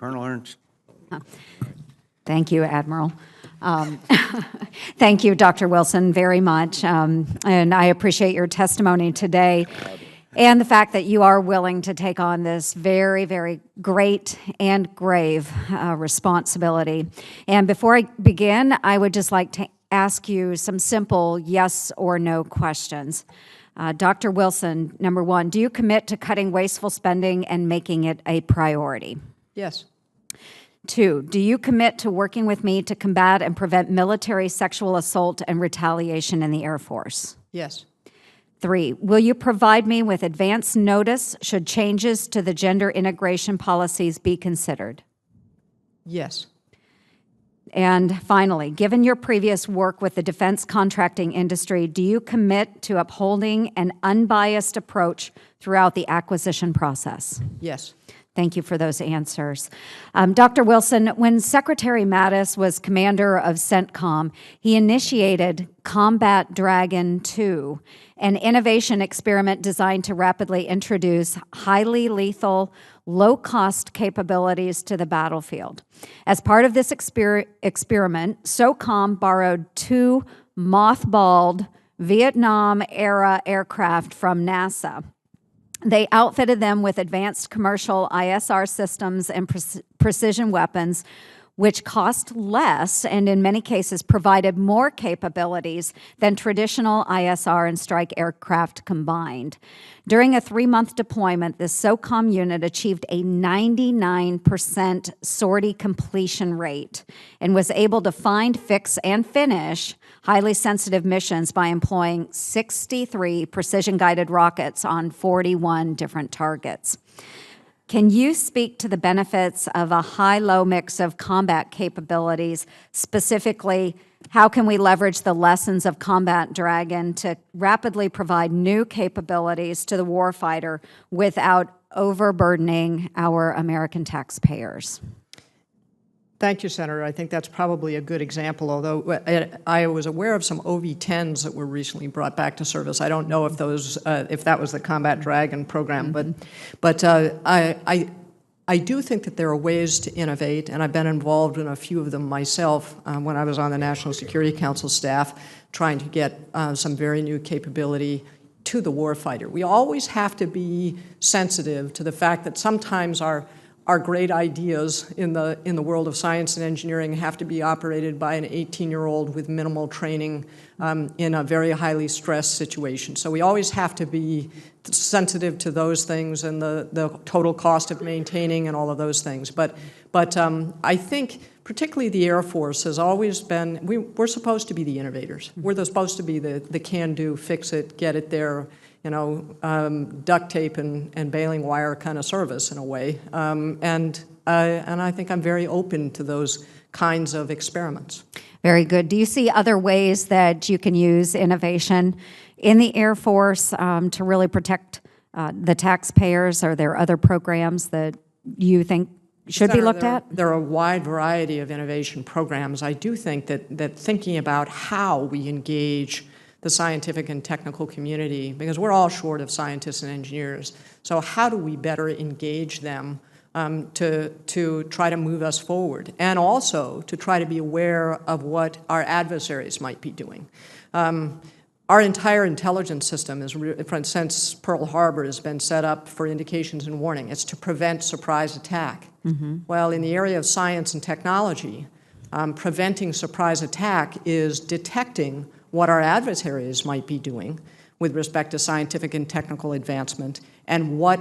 Colonel Ernst. Thank you, Admiral. Thank you, Dr. Wilson, very much. And I appreciate your testimony today and the fact that you are willing to take on this very, very great and grave responsibility. And before I begin, I would just like to ask you some simple yes or no questions. Dr. Wilson, number one, do you commit to cutting wasteful spending and making it a priority? Yes. 2, do you commit to working with me to combat and prevent military sexual assault and retaliation in the Air Force? Yes. 3, will you provide me with advance notice should changes to the gender integration policies be considered? Yes. And finally, given your previous work with the defense contracting industry, do you commit to upholding an unbiased approach throughout the acquisition process? Yes. Thank you for those answers. Dr. Wilson, when Secretary Mattis was commander of CENTCOM, he initiated Combat Dragon 2, an innovation experiment designed to rapidly introduce highly lethal, low-cost capabilities to the battlefield. As part of this experiment, SOCOM borrowed 2 mothballed Vietnam-era aircraft from NASA. They outfitted them with advanced commercial ISR systems and precision weapons, which cost less and in many cases provided more capabilities than traditional ISR and strike aircraft combined. During a 3-month deployment, this SOCOM unit achieved a 99% sortie completion rate and was able to find, fix, and finish highly sensitive missions by employing 63 precision-guided rockets on 41 different targets. Can you speak to the benefits of a high-low mix of combat capabilities? Specifically, how can we leverage the lessons of Combat Dragon to rapidly provide new capabilities to the warfighter without overburdening our American taxpayers? Thank you, Senator. I think that's probably a good example, although I was aware of some OV-10s that were recently brought back to service. I don't know if those, if that was the Combat Dragon program, but I do think that there are ways to innovate, and I've been involved in a few of them myself when I was on the National Security Council staff, trying to get some very new capability to the warfighter. We always have to be sensitive to the fact that sometimes our great ideas in the world of science and engineering have to be operated by an 18-year-old with minimal training in a very highly stressed situation. So we always have to be sensitive to those things and the total cost of maintaining and all of those things. But I think particularly the Air Force has always been, we're supposed to be the innovators. We're supposed to be the can-do, fix it, get it there, you know, duct tape and baling wire kind of service in a way. And I think I'm very open to those kinds of experiments. Very good. Do you see other ways that you can use innovation in the Air Force to really protect the taxpayers? Are there other programs that you think should be looked at? There are a wide variety of innovation programs. I do think that thinking about how we engage the scientific and technical community, because we're all short of scientists and engineers. So how do we better engage them to try to move us forward, and also to try to be aware of what our adversaries might be doing? Our entire intelligence system is, since Pearl Harbor, has been set up for indications and warning. It's to prevent surprise attack. Well, in the area of science and technology, preventing surprise attack is detecting what our adversaries might be doing with respect to scientific and technical advancement and what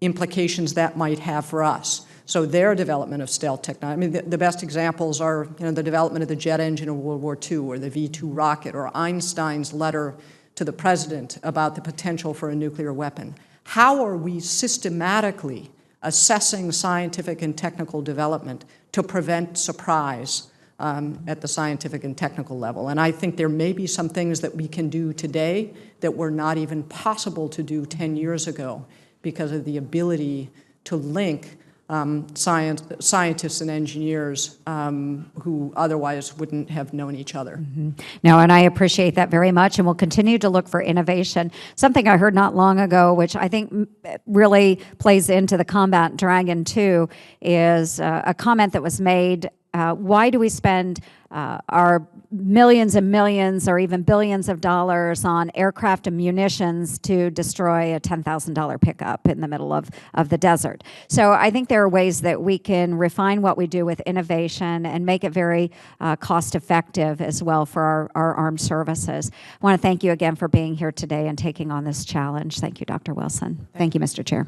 implications that might have for us. So their development of stealth technology, I mean, the best examples are, you know, the development of the jet engine of World War II or the V-2 rocket or Einstein's letter to the president about the potential for a nuclear weapon. How are we systematically assessing scientific and technical development to prevent surprise at the scientific and technical level? And I think there may be some things that we can do today that were not even possible to do 10 years ago because of the ability to link scientists and engineers who otherwise wouldn't have known each other. Mm-hmm. No, and I appreciate that very much, and we'll continue to look for innovation. Something I heard not long ago, which I think really plays into the Combat Dragon 2, is a comment that was made. Why do we spend our millions and millions or even billions of dollars on aircraft and munitions to destroy a $10,000 pickup in the middle of the desert? So I think there are ways that we can refine what we do with innovation and make it very cost effective as well for our armed services. I want to thank you again for being here today and taking on this challenge. Thank you, Dr. Wilson. Thank you, Mr. Chair.